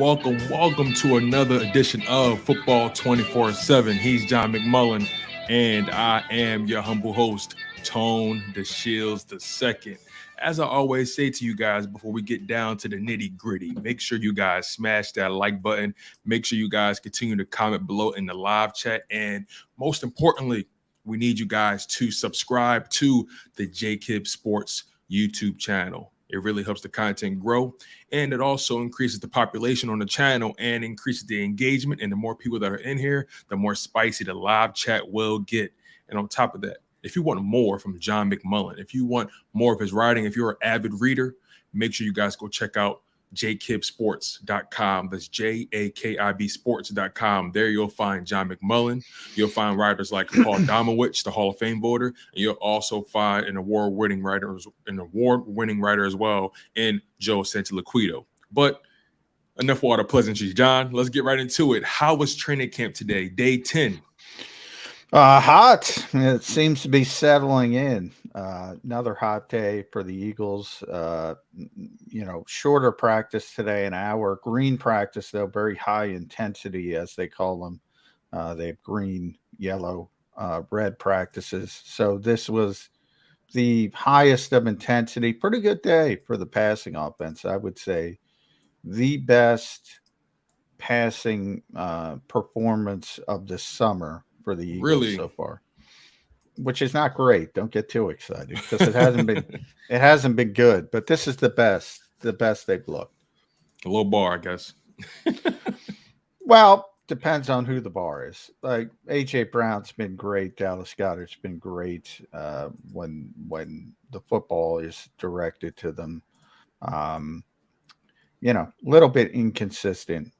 welcome to another edition of Football 24/7. He's John McMullen, and I am your humble host, Tone DeShields II. As I always say to you guys before we get down to the nitty gritty, make sure you guys smash that like button. Make sure you guys continue to comment below in the live chat. And most importantly, we need you guys to subscribe to the JAKIB Sports YouTube channel. It really helps the content grow, and it also increases the population on the channel and increases the engagement. And the more people that are in here, the more spicy the live chat will get. And on top of that, if you want more from John McMullen, if you want more of his writing, if you're an avid reader, make sure you guys go check out JAKIBsports.com. That's JAKIB sports.com. There you'll find John McMullen. You'll find writers like Paul Domowitch, the Hall of Fame voter, and you'll also find an award-winning writer as well in Joe Santoliquito. But enough water pleasantries, John. Let's get right into it. How was training camp today? Day 10. Hot. It seems to be settling in. Another hot day for the Eagles. Shorter practice today, an hour. Green practice, though, very high intensity, as they call them. They have green, yellow, red practices. So this was the highest of intensity. Pretty good day for the passing offense. I would say the best passing performance of the summer for the Eagles so far, which is not great. Don't get too excited because it hasn't been good, but this is the best they've looked. A low bar, I guess. Well, depends on who the bar is. Like AJ Brown's been great. Dallas Goedert's been great when the football is directed to them. Little bit inconsistent.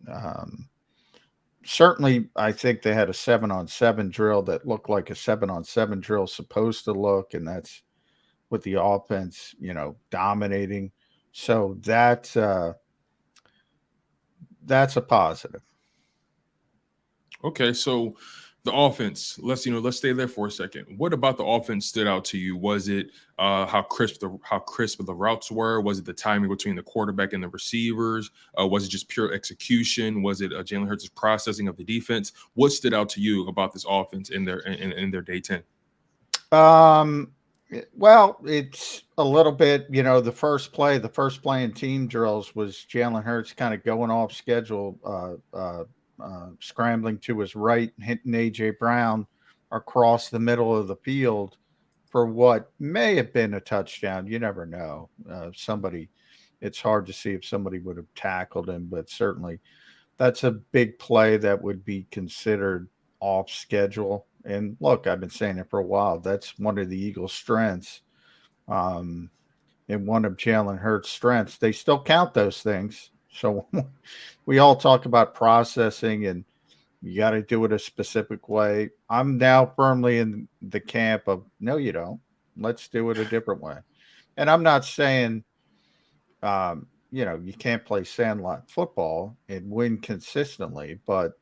Certainly, I think they had a 7-on-7 drill that looked like a 7-on-7 drill supposed to look, and that's with the offense, dominating. So that's a positive. Okay, so the offense. Let's stay there for a second. What about the offense stood out to you? Was it how crisp the routes were? Was it the timing between the quarterback and the receivers? Was it just pure execution? Was it Jalen Hurts' processing of the defense? What stood out to you about this offense in their day 10? Well, it's a little bit, the first play in team drills was Jalen Hurts kind of going off schedule, scrambling to his right, hitting A.J. Brown across the middle of the field for what may have been a touchdown. You never know. It's hard to see if somebody would have tackled him, but certainly that's a big play that would be considered off schedule. And look, I've been saying it for a while. That's one of the Eagles' strengths. And one of Jalen Hurts' strengths. They still count those things. So we all talk about processing and you got to do it a specific way. I'm now firmly in the camp of, no, you don't. Let's do it a different way. And I'm not saying, you can't play sandlot football and win consistently. But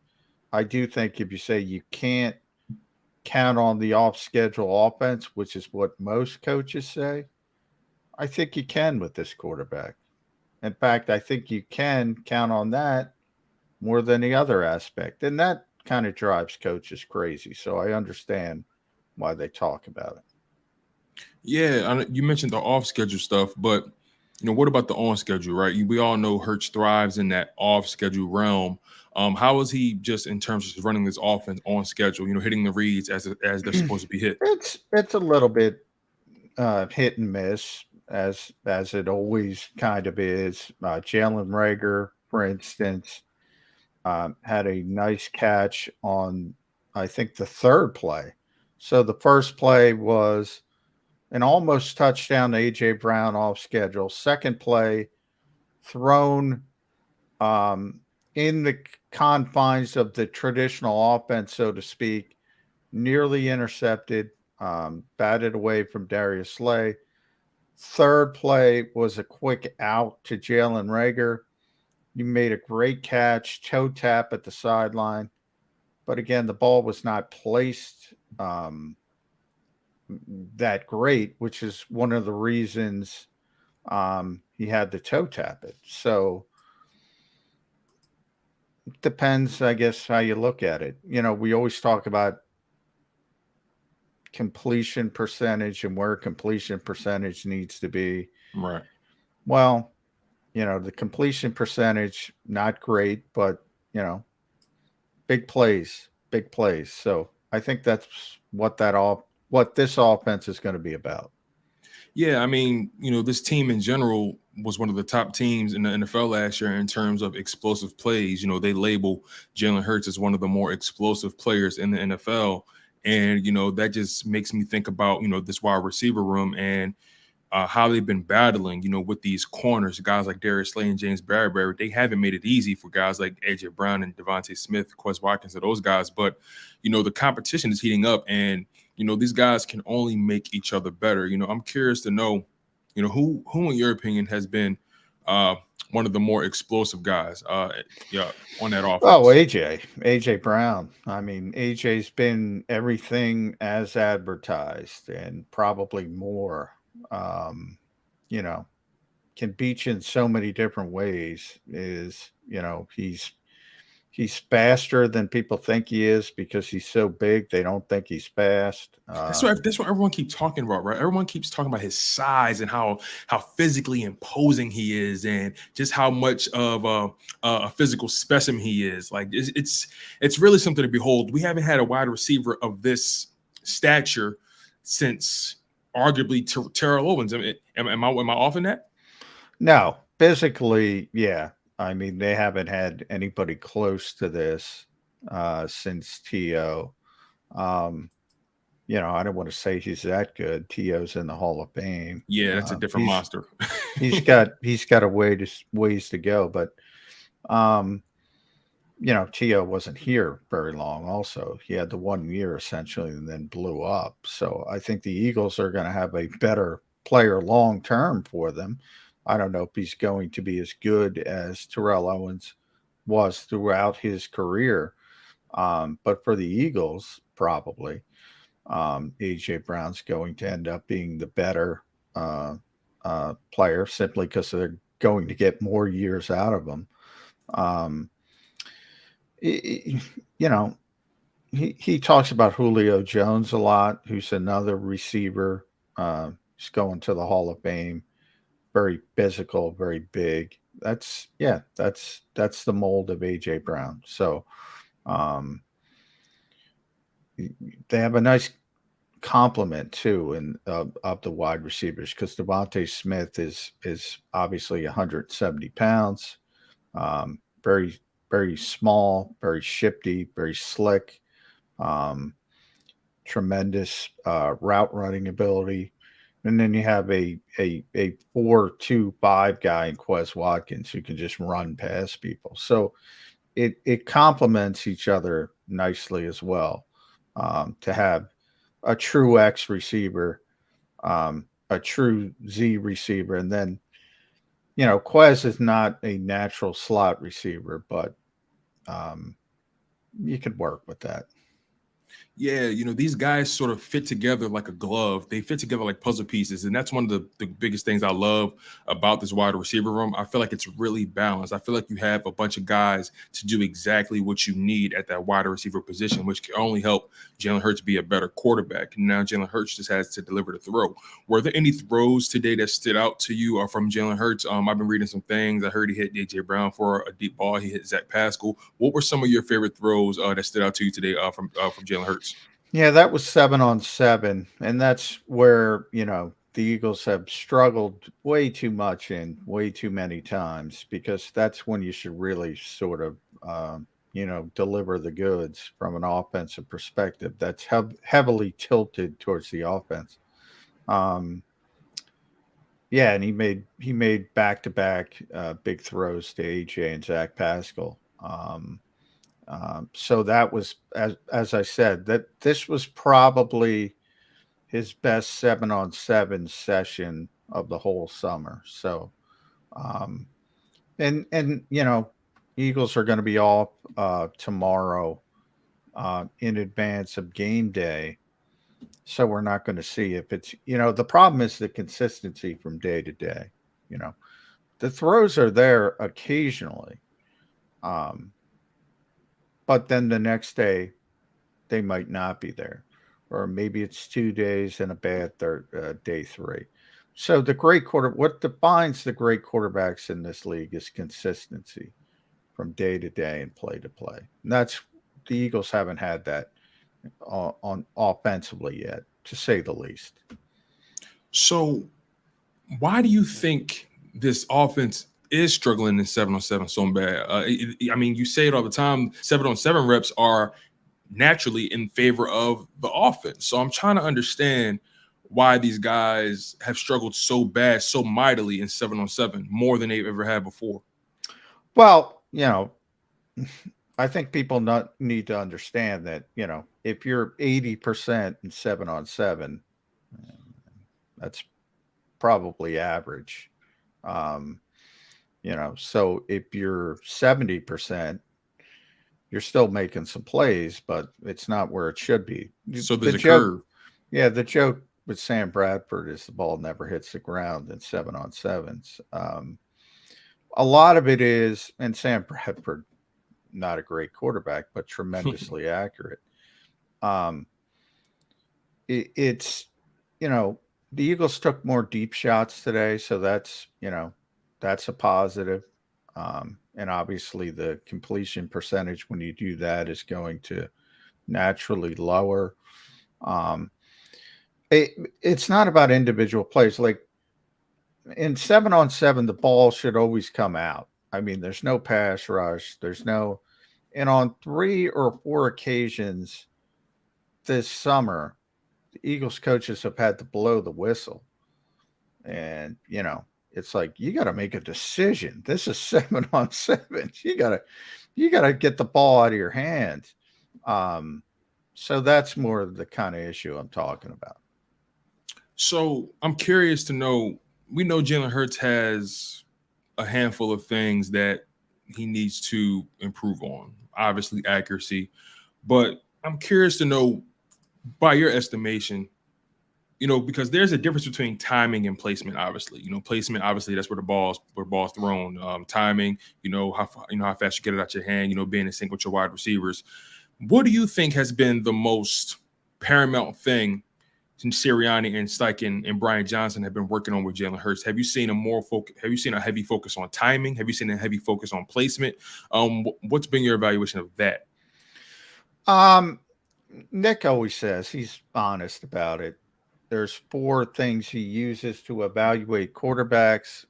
I do think if you say you can't count on the off-schedule offense, which is what most coaches say, I think you can with this quarterback. In fact, I think you can count on that more than the other aspect. And that kind of drives coaches crazy. So I understand why they talk about it. Yeah, you mentioned the off-schedule stuff, but, what about the on-schedule, right? We all know Hurts thrives in that off-schedule realm. How is he just in terms of running this offense on schedule, hitting the reads as they're supposed to be hit? It's a little bit hit and miss. As it always kind of is. Jalen Reagor, for instance, had a nice catch on, I think, the third play. So the first play was an almost touchdown to A.J. Brown off schedule. Second play, thrown in the confines of the traditional offense, so to speak, nearly intercepted, batted away from Darius Slay. Third play was a quick out to Jalen Reagor. You made a great catch, toe tap at the sideline. But again, the ball was not placed that great, which is one of the reasons he had to toe tap it. So depends, I guess, how you look at it. We always talk about completion percentage and where completion percentage needs to be. Right. Well, the completion percentage, not great, but, big plays, big plays. So I think that's what this offense is going to be about. Yeah, I mean, this team in general was one of the top teams in the NFL last year in terms of explosive plays. They label Jalen Hurts as one of the more explosive players in the NFL. And, that just makes me think about, this wide receiver room and how they've been battling, with these corners, guys like Darius Slay and James Bradbury. They haven't made it easy for guys like AJ Brown and Devontae Smith, Quez Watkins, and those guys. But, the competition is heating up, and, these guys can only make each other better. I'm curious to know, who in your opinion has been one of the more explosive guys on that offense. Oh, AJ Brown. I mean, AJ's been everything as advertised and probably more. Um, you know, can beat you in so many different ways. He's faster than people think he is because he's so big. They don't think he's fast. That's what everyone keeps talking about, right? Everyone keeps talking about his size and how physically imposing he is, and just how much of a physical specimen he is. Like it's really something to behold. We haven't had a wide receiver of this stature since arguably Terrell Owens. Am I off in that? No, physically, yeah. I mean, they haven't had anybody close to this since T.O. Um, I don't want to say he's that good. T.O.'s in the Hall of Fame. Yeah, that's a different monster. he's got a ways to go, but T.O. wasn't here very long. Also, he had the 1 year essentially, and then blew up. So I think the Eagles are going to have a better player long term for them. I don't know if he's going to be as good as Terrell Owens was throughout his career, but for the Eagles, probably AJ Brown's going to end up being the better player simply because they're going to get more years out of him. He talks about Julio Jones a lot, who's another receiver. He's going to the Hall of Fame. Very physical, very big. That's the mold of AJ Brown. So they have a nice complement too of the wide receivers, because Devontae Smith is obviously 170 pounds, very very small, very shifty, very slick, tremendous route running ability. And then you have a 4-2-5 guy in Quez Watkins who can just run past people. So it complements each other nicely as well. To have a true X receiver, a true Z receiver, and then Quez is not a natural slot receiver, but you could work with that. Yeah, these guys sort of fit together like a glove. They fit together like puzzle pieces. And that's one of the biggest things I love about this wide receiver room. I feel like it's really balanced. I feel like you have a bunch of guys to do exactly what you need at that wide receiver position, which can only help Jalen Hurts be a better quarterback. Now Jalen Hurts just has to deliver the throw. Were there any throws today that stood out to you from Jalen Hurts? I've been reading some things. I heard he hit AJ Brown for a deep ball. He hit Zach Pascal. What were some of your favorite throws that stood out to you today from Jalen Hurts? Yeah, that was 7-on-7, and that's where the Eagles have struggled way too much and way too many times, because that's when you should really sort of deliver the goods from an offensive perspective. That's heavily tilted towards the offense. Yeah, and he made back-to-back big throws to AJ and Zach Pascal. So that was, as I said, that this was probably his best 7-on-7 session of the whole summer. So, and Eagles are going to be off tomorrow in advance of game day, so we're not going to see if it's the problem is the consistency from day to day. The throws are there occasionally. but then the next day they might not be there, or maybe it's 2 days and a bad day 3. So what defines the great quarterbacks in this league is consistency from day to day and play to play. And that's the Eagles haven't had that on offensively yet, to say the least. So why do you think this offense is struggling in 7-on-7 so bad? I mean, you say it all the time. 7-on-7 reps are naturally in favor of the offense. So I'm trying to understand why these guys have struggled so bad, so mightily in 7-on-7, more than they've ever had before. Well, I think people need to understand that, if you're 80% in 7-on-7, that's probably average. So if you're 70%, you're still making some plays, but it's not where it should be. So there's a curve. Yeah, the joke with Sam Bradford is the ball never hits the ground in 7-on-7s. A lot of it is, and Sam Bradford, not a great quarterback, but tremendously accurate. It's the Eagles took more deep shots today, so that's a positive. And obviously the completion percentage when you do that is going to naturally lower. It's not about individual plays. Like in 7-on-7, the ball should always come out. I mean, there's no pass rush. And on 3 or 4 occasions this summer, the Eagles coaches have had to blow the whistle. And, it's like, you got to make a decision. This is 7-on-7. You got to get the ball out of your hands. So that's more of the kind of issue I'm talking about. So I'm curious to know, we know Jalen Hurts has a handful of things that he needs to improve on, obviously accuracy, but I'm curious to know, by your estimation, because there's a difference between timing and placement. Obviously, placement. Obviously, that's where the ball's thrown. Timing. How fast you get it out your hand. Being in sync with your wide receivers. What do you think has been the most paramount thing since Sirianni and Steichen and Brian Johnson have been working on with Jalen Hurts? Have you seen Have you seen a heavy focus on timing? Have you seen a heavy focus on placement? What's been your evaluation of that? Nick always says, he's honest about it, there's 4 things he uses to evaluate quarterbacks: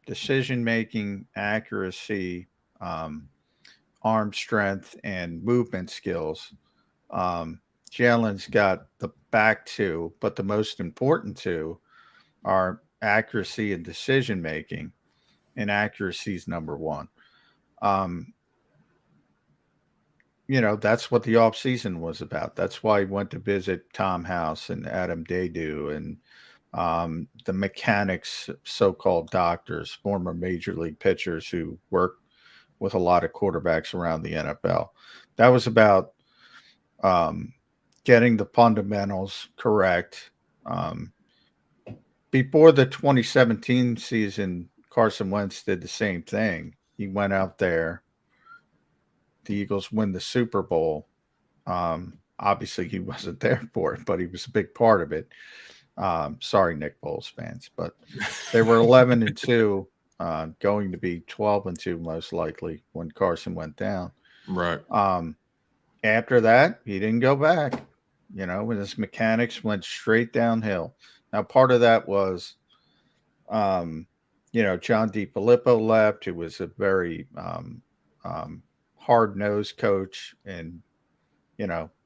decision making, accuracy, arm strength, and movement skills. Jalen's got the back 2, but the most important 2 are accuracy and decision making, and accuracy is number 1. That's what the offseason was about. That's why he went to visit Tom House and Adam Daydew and the mechanics, so-called doctors, former major league pitchers who work with a lot of quarterbacks around the NFL. That was about getting the fundamentals correct. Before the 2017 season, Carson Wentz did the same thing. He went out there. The Eagles win the Super Bowl. Obviously, he wasn't there for it, but he was a big part of it. Sorry, Nick Foles fans, but they were 11-2, going to be 12-2 most likely when Carson went down. Right. After that, he didn't go back. When his mechanics went straight downhill. Now, part of that was, John DeFilippo left, who was a very hard-nosed coach, and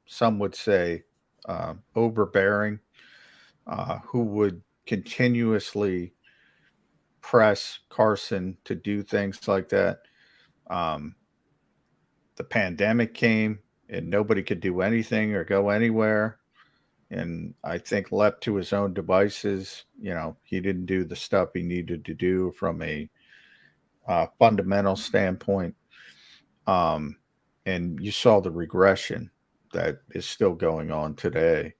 some would say overbearing, who would continuously press Carson to do things like that. The pandemic came and nobody could do anything or go anywhere, and I think left to his own devices, he didn't do the stuff he needed to do from a fundamental standpoint. And you saw the regression that is still going on today.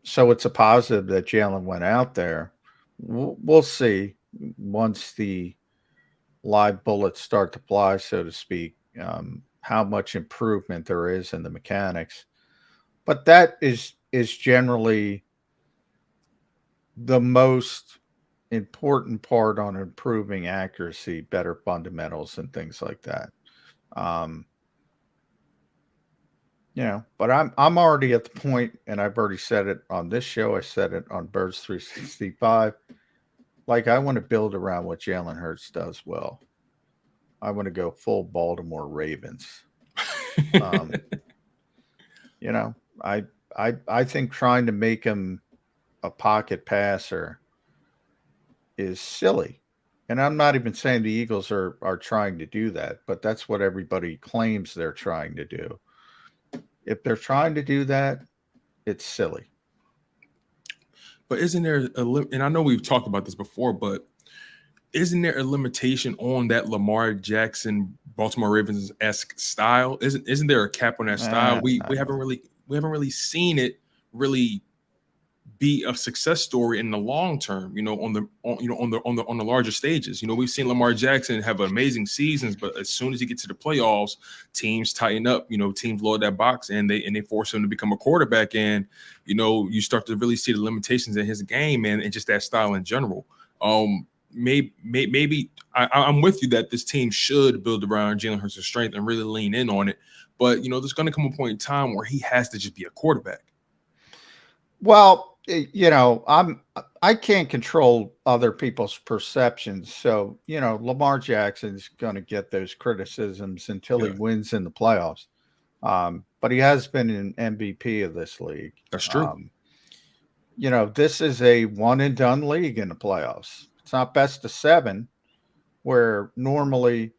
So it's a positive that Jalen went out there. We'll see once the live bullets start to fly, so to speak, how much improvement there is in the mechanics. But that is generally the most important part on improving accuracy, better fundamentals, and things like that. But I'm already at the point, and I've already said it on this show. I said it on Birds 365. Like, I want to build around what Jalen Hurts does well. I want to go full Baltimore Ravens. I think trying to make him a pocket passer is silly. And I'm not even saying the Eagles are trying to do that, but that's what everybody claims they're trying to do. If they're trying to do that, it's silly. But isn't there and I know we've talked about this before, but isn't there a limitation on that Lamar Jackson, Baltimore Ravens-esque style? Isn't there a cap on that style? We haven't really seen it really be a success story in the long term, on the larger stages. We've seen Lamar Jackson have amazing seasons, but as soon as he gets to the playoffs, teams tighten up, teams load that box and they force him to become a quarterback. And, you start to really see the limitations in his game and just that style in general. Maybe I'm with you that this team should build around Jalen Hurts' strength and really lean in on it. But, there's going to come a point in time where he has to just be a quarterback. Well, I can't control other people's perceptions. So, Lamar Jackson's going to get those criticisms until he wins in the playoffs. But he has been an MVP of this league. That's true. This is a one and done league in the playoffs. It's not best of 7, where normally,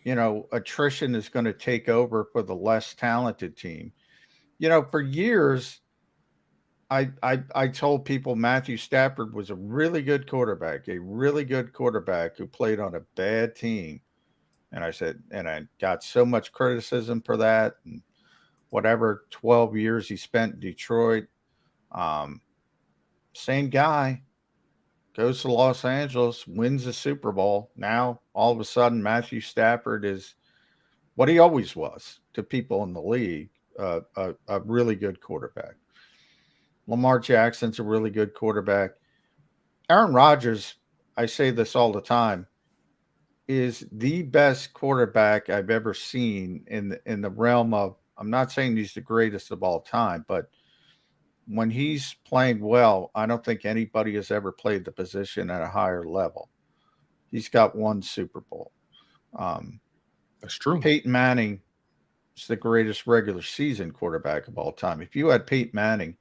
attrition is going to take over for the less talented team. For years, I told people Matthew Stafford was a really good quarterback who played on a bad team. And I said, and I got so much criticism for that. And whatever 12 years he spent in Detroit, same guy, goes to Los Angeles, wins the Super Bowl. Now, all of a sudden, Matthew Stafford is what he always was to people in the league, a really good quarterback. Lamar Jackson's a really good quarterback. Aaron Rodgers, I say this all the time, is the best quarterback I've ever seen in the realm of, I'm not saying he's the greatest of all time, but when he's playing well, I don't think anybody has ever played the position at a higher level. He's got 1 Super Bowl. That's true. Peyton Manning is the greatest regular season quarterback of all time. If you had Peyton Manning,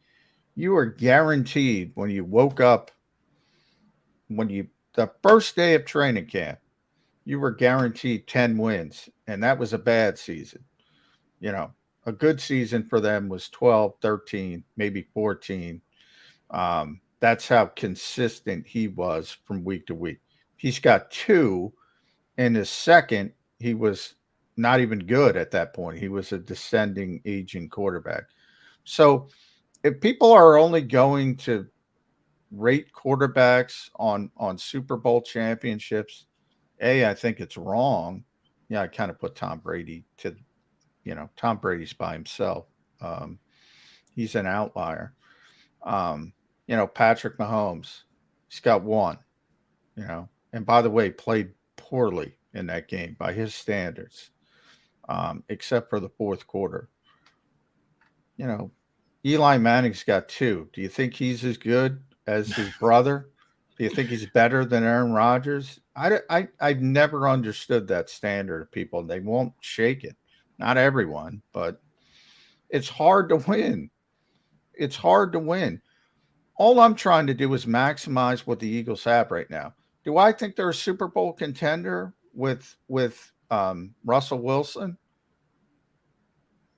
you were guaranteed when you woke up, the first day of training camp, you were guaranteed 10 wins. And that was a bad season. A good season for them was 12, 13, maybe 14. That's how consistent he was from week to week. He's got 2. In his second, he was not even good at that point. He was a descending, aging quarterback. So if people are only going to rate quarterbacks on Super Bowl championships, I think it's wrong. Yeah, I kind of put Tom Brady to, Tom Brady's by himself. He's an outlier. Patrick Mahomes, he's got 1, and by the way, played poorly in that game by his standards, except for the fourth quarter. Eli Manning's got 2. Do you think he's as good as his brother? Do you think he's better than Aaron Rodgers? I've never understood that standard of people. They won't shake it. Not everyone, but it's hard to win. It's hard to win. All I'm trying to do is maximize what the Eagles have right now. Do I think they're a Super Bowl contender with Russell Wilson?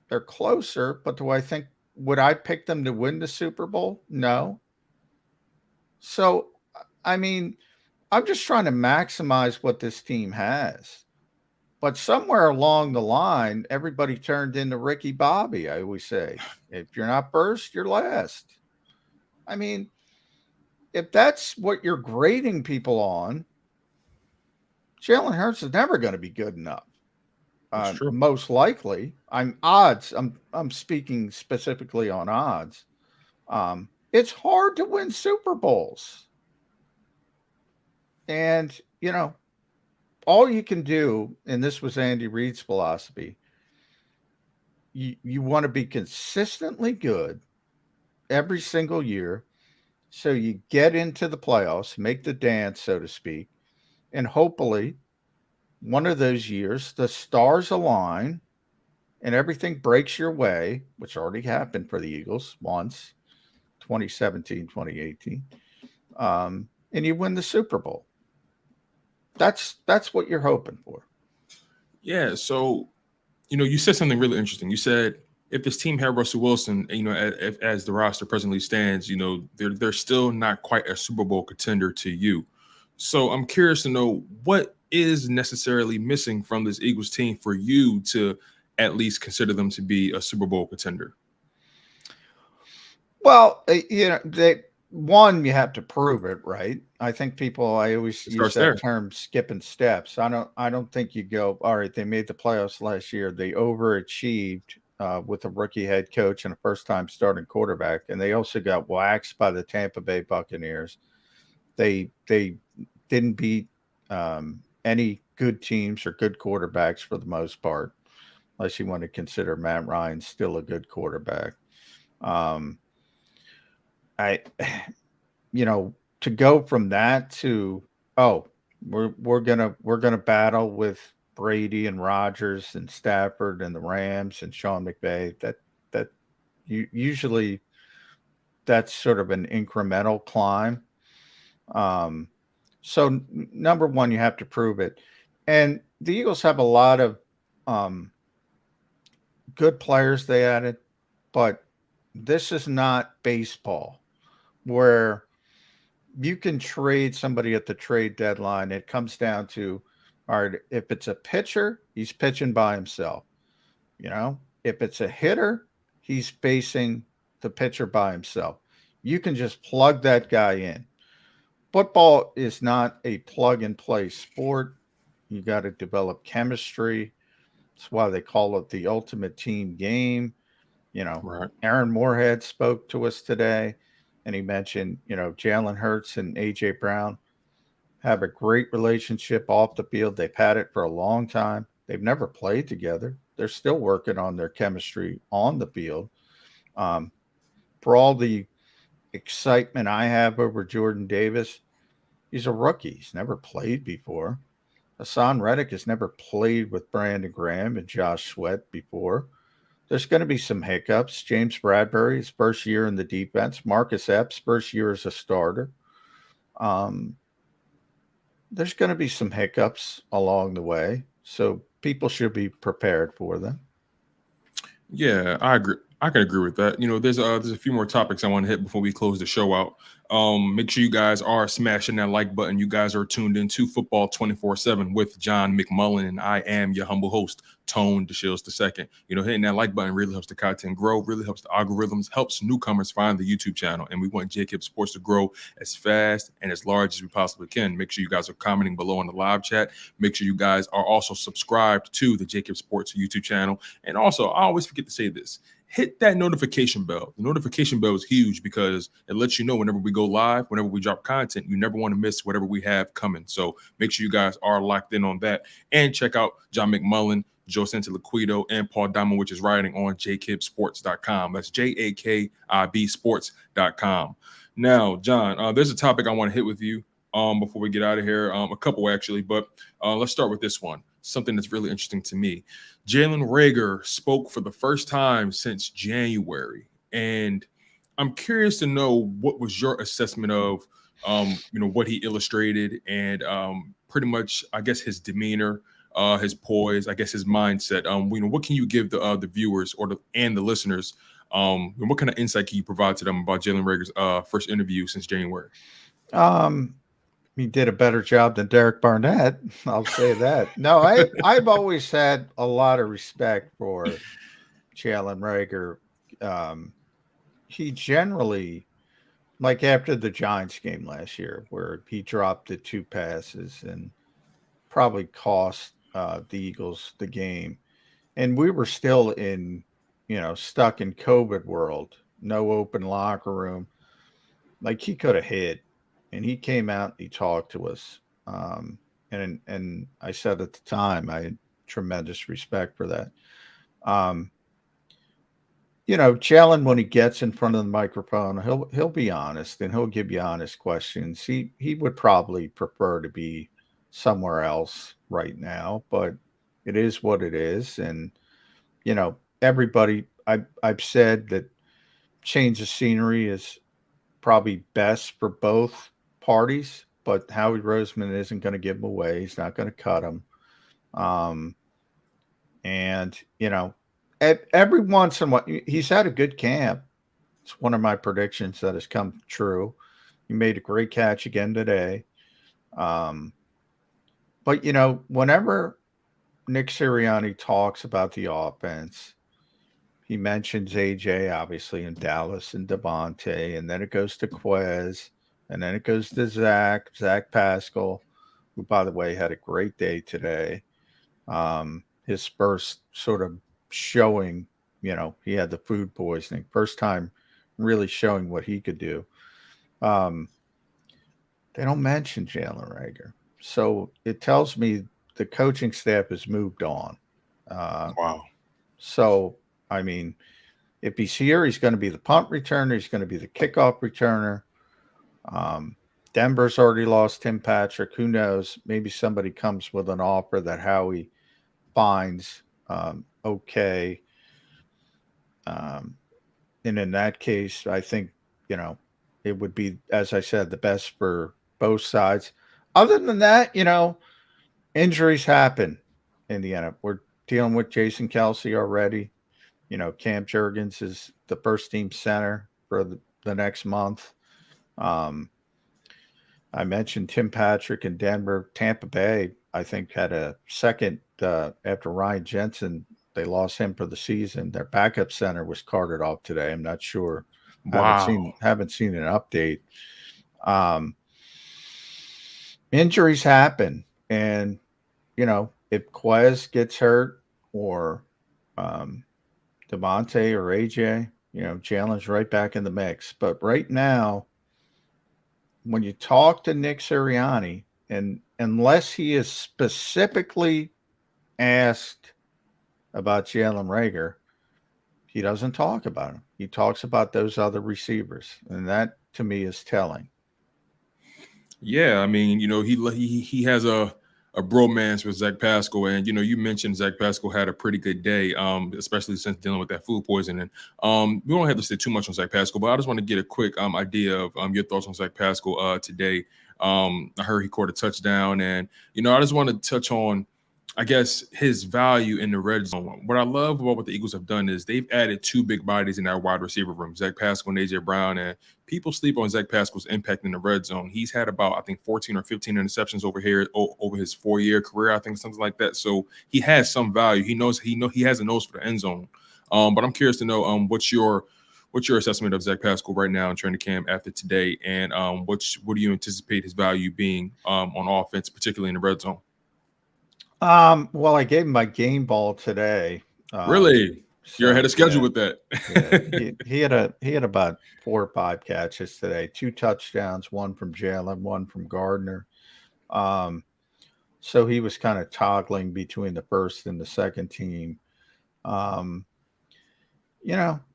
They're closer, but would I pick them to win the Super Bowl? No. So, I'm just trying to maximize what this team has. But somewhere along the line, everybody turned into Ricky Bobby, I always say. If you're not first, you're last. If that's what you're grading people on, Jalen Hurts is never going to be good enough. That's true. Most likely, I'm speaking specifically on odds. It's hard to win Super Bowls. And, all you can do, and this was Andy Reid's philosophy, you want to be consistently good every single year. So you get into the playoffs, make the dance, so to speak, and hopefully one of those years the stars align and everything breaks your way, which already happened for the Eagles once, 2017, 2018, and you win the Super Bowl. That's what you're hoping for. Yeah. So, you said something really interesting. You said if this team had Russell Wilson, as the roster presently stands, they're still not quite a Super Bowl contender to you. So I'm curious to know what is necessarily missing from this Eagles team for you to at least consider them to be a Super Bowl contender. Well, you have to prove it, right? I think I always use that term skipping steps. I don't think you go, all right, they made the playoffs last year. They overachieved with a rookie head coach and a first-time starting quarterback, and they also got waxed by the Tampa Bay Buccaneers. They didn't beat any good teams or good quarterbacks for the most part, unless you want to consider Matt Ryan still a good quarterback. To go from that to, we're gonna battle with Brady and Rodgers and Stafford and the Rams and Sean McVay. That usually that's sort of an incremental climb. So number one, you have to prove it, and the Eagles have a lot of good players they added, but this is not baseball where you can trade somebody at the trade deadline. It comes down to, all right, if it's a pitcher, he's pitching by himself. If it's a hitter, he's facing the pitcher by himself. You can just plug that guy in. Football is not a plug and play sport. You got to develop chemistry. That's why they call it the ultimate team game. Right. Aaron Moorhead spoke to us today, and he mentioned, Jalen Hurts and A.J. Brown have a great relationship off the field. They've had it for a long time. They've never played together. They're still working on their chemistry on the field. For all the excitement I have over Jordan Davis, he's a rookie. He's never played before. Hassan Reddick has never played with Brandon Graham and Josh Sweat before. There's going to be some hiccups. James Bradbury's first year in the defense. Marcus Epps' first year as a starter. There's going to be some hiccups along the way, so people should be prepared for them. Yeah, I agree. I can agree with that. There's a few more topics I want to hit before we close the show out. Make sure you guys are smashing that like button. You guys are tuned into Football 24/7 with John McMullen, and I am your humble host, Tone DeShields II. Hitting that like button really helps the content grow, really helps the algorithms, helps newcomers find the YouTube channel, and we want JAKIB Sports to grow as fast and as large as we possibly can. Make sure you guys are commenting below on the live chat. Make sure you guys are also subscribed to the JAKIB Sports YouTube channel. And also, I always forget to say this. Hit that notification bell. The notification bell is huge because it lets you know whenever we go live, whenever we drop content. You never want to miss whatever we have coming. So make sure you guys are locked in on that. And check out John McMullen, Joe Santiliquido, and Paul Diamond, which is writing on JAKIBsports.com. That's JAKIB Sports.com. Now, John, there's a topic I want to hit with you before we get out of here. A couple, actually, but let's start with this one. Something that's really interesting to me. Jalen Reagor spoke for the first time since January, and I'm curious to know what was your assessment of, what he illustrated and pretty much, I guess, his demeanor, his poise, I guess, his mindset. What can you give the viewers and the listeners? What kind of insight can you provide to them about Jalen Reagor's first interview since January? He did a better job than Derek Barnett. I'll say that. No, I've always had a lot of respect for Jalen Reagor. He generally, like after the Giants game last year, where he dropped the 2 passes and probably cost the Eagles the game. and we were still in, stuck in COVID world, no open locker room. Like he could have hid, and he came out and he talked to us. And I said at the time I had tremendous respect for that. Um, Jalen, when he gets in front of the microphone, he'll be honest and he'll give you honest questions. He would probably prefer to be somewhere else right now, but it is what it is. And everybody, I've said that change of scenery is probably best for both parties, but Howie Roseman isn't going to give him away. He's not going to cut him. Um, and every once in a while, he's had a good camp. It's one of my predictions that has come true. He made a great catch again today. Um, but whenever Nick Sirianni talks about the offense, he mentions AJ obviously in Dallas and Devontae, and then it goes to Quez, and then it goes to Zach Pascal, who by the way had a great day today. His first sort of showing, he had the food poisoning, first time really showing what he could do. They don't mention Jalen Reagor, so it tells me the coaching staff has moved on. Wow. So I mean, if he's here, he's going to be the punt returner. He's going to be the kickoff returner. Denver's already lost Tim Patrick. Who knows? Maybe somebody comes with an offer that Howie finds okay. And in that case, I think, it would be, as I said, the best for both sides. Other than that, injuries happen in the NFL. We're dealing with Jason Kelsey already. Cam Jurgens is the first team center for the next month. I mentioned Tim Patrick in Denver. Tampa Bay, I think, had a second after Ryan Jensen. They lost him for the season. Their backup center was carted off today. I'm not sure. Wow. Haven't seen an update. Injuries happen, and if Quez gets hurt or Devontae or AJ, Jalen's right back in the mix. But right now, when you talk to Nick Sirianni, and unless he is specifically asked about Jalen Reagor, he doesn't talk about him. He talks about those other receivers, and that to me is telling. Yeah, I mean, he has a bromance with Zach Pascal, and you mentioned Zach Pascal had a pretty good day, especially since dealing with that food poisoning. We don't have to say too much on Zach Pascal, but I just want to get a quick idea of your thoughts on Zach Pascal today. I heard he caught a touchdown, and I just want to touch on, I guess, his value in the red zone. What I love about what the Eagles have done is they've added two big bodies in that wide receiver room, Zach Pascal and AJ Brown. And people sleep on Zach Pascal's impact in the red zone. He's had about, I think, 14 or 15 interceptions over his 4-year career, I think, something like that. So he has some value. He has a nose for the end zone. But I'm curious to know what's your assessment of Zach Pascal right now in training camp after today, and what do you anticipate his value being on offense, particularly in the red zone? Well, I gave him my game ball today. Really? You're ahead of schedule with that. Yeah. He had about 4 or 5 catches today, 2 touchdowns, one from Jalen, one from Gardner. So he was kind of toggling between the first and the second team.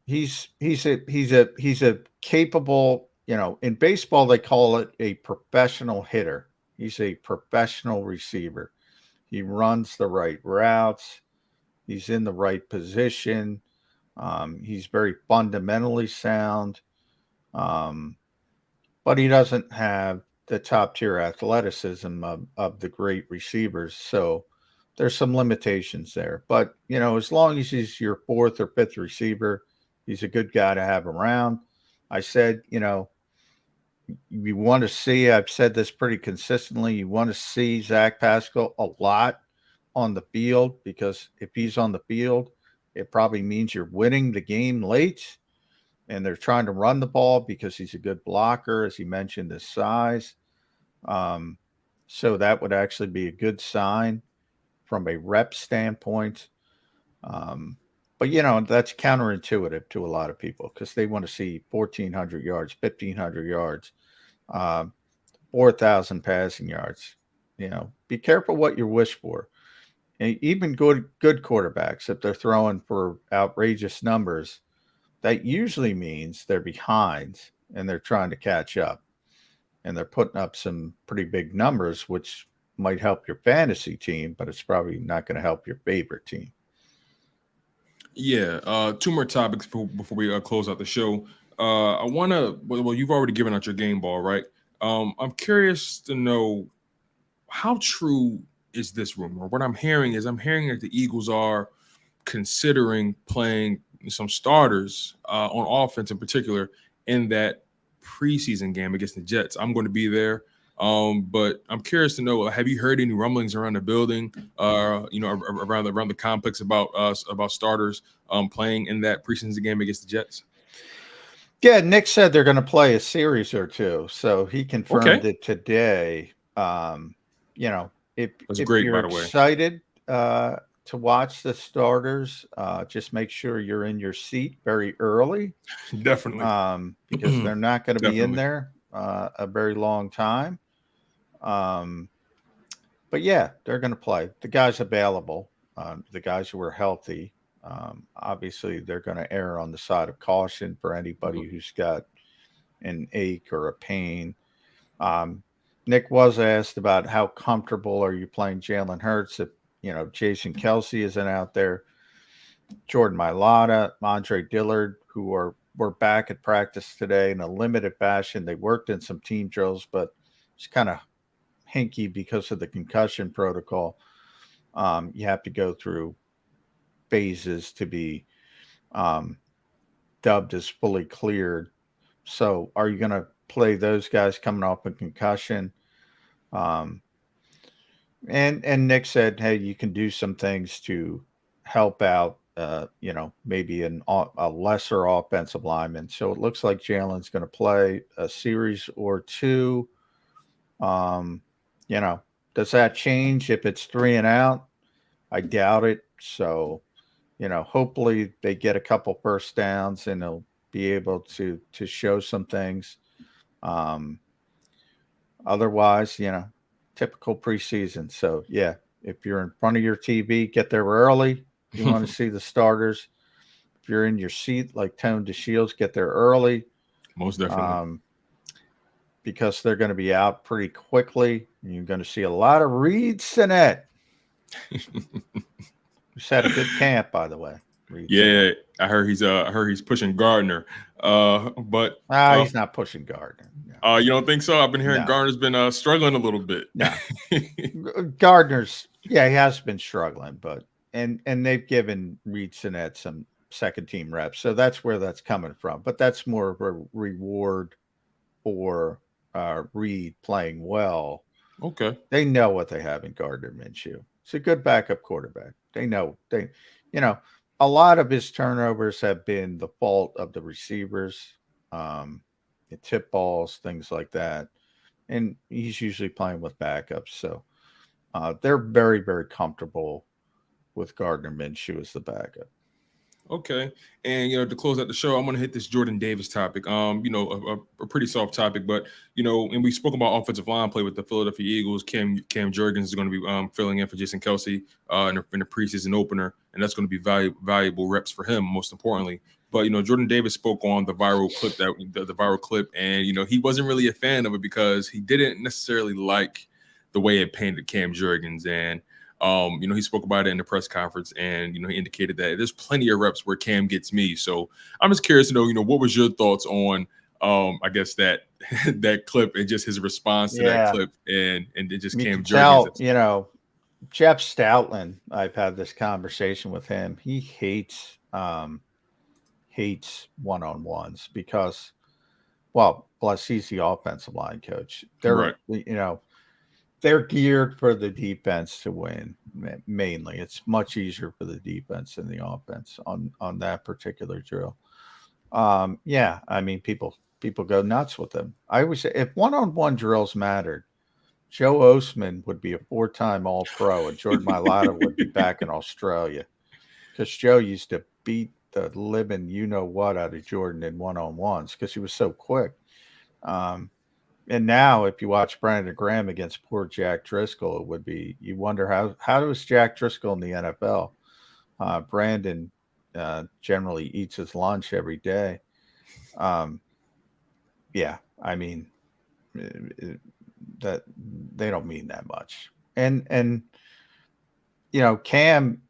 He's a capable, in baseball they call it a professional hitter. He's a professional receiver. He runs the right routes. He's in the right position. He's very fundamentally sound. But he doesn't have the top tier athleticism of the great receivers. So there's some limitations there. But, as long as he's your 4th or 5th receiver, he's a good guy to have around. I said, you want to see, I've said this pretty consistently, you want to see Zach Pascal a lot on the field, because if he's on the field, it probably means you're winning the game late, and they're trying to run the ball because he's a good blocker, as he mentioned, his size. So that would actually be a good sign from a rep standpoint. But that's counterintuitive to a lot of people because they want to see 1,400 yards, 1,500 yards, 4,000 passing yards. Be careful what you wish for. And even good quarterbacks, if they're throwing for outrageous numbers, that usually means they're behind and they're trying to catch up, and they're putting up some pretty big numbers, which might help your fantasy team, but it's probably not going to help your favorite team. Yeah. Two more topics before we close out the show. I want to. Well, you've already given out your game ball, right? I'm curious to know how true is this rumor? What I'm hearing that the Eagles are considering playing some starters on offense in particular in that preseason game against the Jets. I'm going to be there. But I'm curious to know, have you heard any rumblings around the building, around the complex about starters playing in that preseason game against the Jets? Yeah, Nick said they're going to play a series or two, so he confirmed Okay. it today. If That's great, you're by the way. excited to watch the starters, just make sure you're in your seat very early. Definitely. Because they're not going to be in Definitely. there a very long time. But yeah, they're going to play. The guys available, the guys who are healthy, obviously they're going to err on the side of caution for anybody who's got an ache or a pain. Nick was asked about how comfortable are you playing Jalen Hurts if Jason Kelsey isn't out there. Jordan Mailata, Andre Dillard, who were back at practice today in a limited fashion. They worked in some team drills, but it's kind of hinky because of the concussion protocol. You have to go through phases to be dubbed as fully cleared. So are you going to play those guys coming off a concussion? And Nick said, hey, you can do some things to help out, maybe a lesser offensive lineman. So it looks like Jalen's going to play a series or two. Does that change if it's 3 and out? I doubt it. So, hopefully they get a couple first downs and they'll be able to show some things. Otherwise, typical preseason. So, yeah, if you're in front of your TV, get there early. If you want to see the starters. If you're in your seat like Tone DeShields, get there early. Most definitely. Because they're going to be out pretty quickly. You're going to see a lot of Reed Sinnett. He's had a good camp, by the way. Yeah, I heard he's pushing Gardner. But he's not pushing Gardner. No. You don't think so? I've been hearing Gardner's been struggling a little bit. No. Gardner's he has been struggling, but and they've given Reed Sinnett some second team reps. So that's where that's coming from. But that's more of a reward for Reed playing well. Okay. They know what they have in Gardner Minshew. It's a good backup quarterback. They know a lot of his turnovers have been the fault of the receivers, the tip balls, things like that. And he's usually playing with backups. So they're very, very comfortable with Gardner Minshew as the backup. Okay. And, to close out the show, I'm going to hit this Jordan Davis topic. A pretty soft topic, but, and we spoke about offensive line play with the Philadelphia Eagles. Cam Jurgens is going to be filling in for Jason Kelsey in the preseason opener, and that's going to be valuable reps for him, most importantly. But, Jordan Davis spoke on the viral clip, and, he wasn't really a fan of it because he didn't necessarily like the way it painted Cam Jurgens. And, he spoke about it in the press conference, and he indicated that there's plenty of reps where Cam gets me. So I'm just curious to know, what was your thoughts on, I guess that clip and just his response to that clip and just Cam Jurgens. Jeff Stoutland. I've had this conversation with him. He hates one-on-ones because, plus he's the offensive line coach. They're they're geared for the defense to win. Mainly, it's much easier for the defense than the offense on that particular drill. People go nuts with them. I always say if one-on-one drills mattered, Joe Osman would be a 4-time All-Pro, and Jordan Mailata would be back in Australia. because Joe used to beat the living you-know-what out of Jordan in one-on-ones because he was so quick. And now if you watch Brandon Graham against poor Jack Driscoll, it would be, you wonder how does Jack Driscoll in the NFL? Brandon generally eats his lunch every day. Yeah, I mean, that they don't mean that much. And Cam,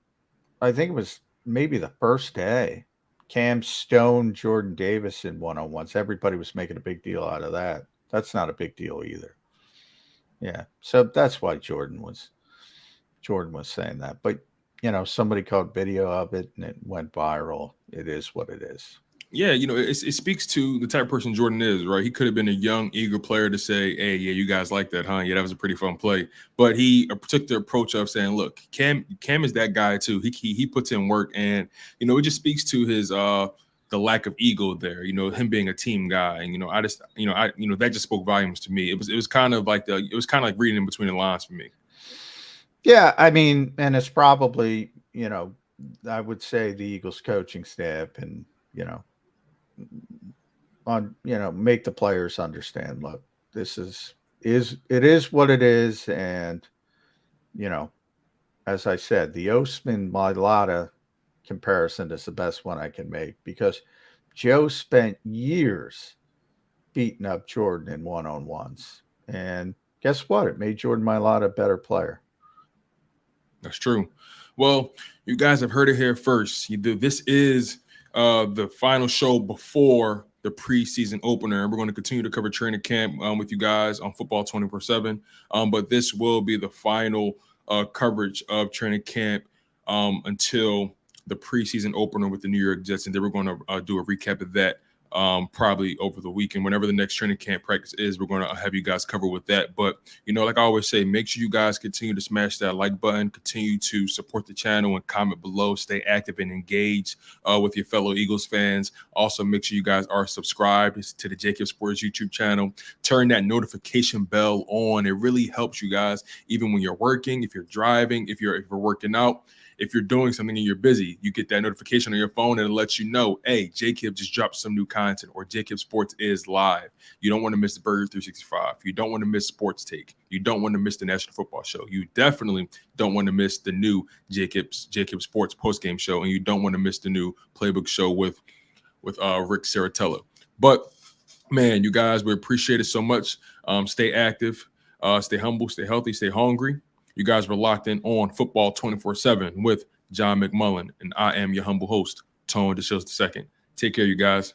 I think it was maybe the first day, Cam stoned Jordan Davis in one-on-ones. Everybody was making a big deal out of that. That's not a big deal either. Yeah. So that's why Jordan was saying that. But somebody caught video of it and it went viral. It is what it is. Yeah, it speaks to the type of person Jordan is, right? He could have been a young, eager player to say, hey, yeah, you guys like that, huh? Yeah, that was a pretty fun play. But he took the approach of saying, look, Cam is that guy too. He puts in work, and it just speaks to his the lack of ego there, him being a team guy. And that just spoke volumes to me. It was kind of like reading in between the lines for me. Yeah, I mean, and it's probably, I would say the Eagles coaching staff and, make the players understand, look, this it is what it is. And, as I said, the Osman Mailata comparison is the best one I can make because Joe spent years beating up Jordan in one-on-ones. And guess what? It made Jordan Mailata a better player. That's true. Well, you guys have heard it here first. This is the final show before the preseason opener. And we're going to continue to cover training camp with you guys on Football 24/7. But this will be the final coverage of training camp until the preseason opener with the New York Jets. And then we're going to do a recap of that probably over the weekend. Whenever the next training camp practice is, we're going to have you guys cover with that. But, like I always say, make sure you guys continue to smash that like button, continue to support the channel and comment below, stay active and engaged with your fellow Eagles fans. Also, make sure you guys are subscribed to the JAKIB Sports YouTube channel. Turn that notification bell on. It really helps you guys, even when you're working, if you're driving, if you're working out. If you're doing something and you're busy, you get that notification on your phone and it lets you know, hey, JAKIB just dropped some new content or JAKIB Sports is live. You don't want to miss the Burger 365. You don't want to miss Sports Take. You don't want to miss the National Football Show. You definitely don't want to miss the new JAKIB Sports postgame show, and you don't want to miss the new Playbook show with Rick Saratella. But, man, you guys, we appreciate it so much. Stay active, stay humble, stay healthy, stay hungry. You guys were locked in on Football 24/7 with John McMullen, and I am your humble host, Tone DeShields II. Take care, you guys.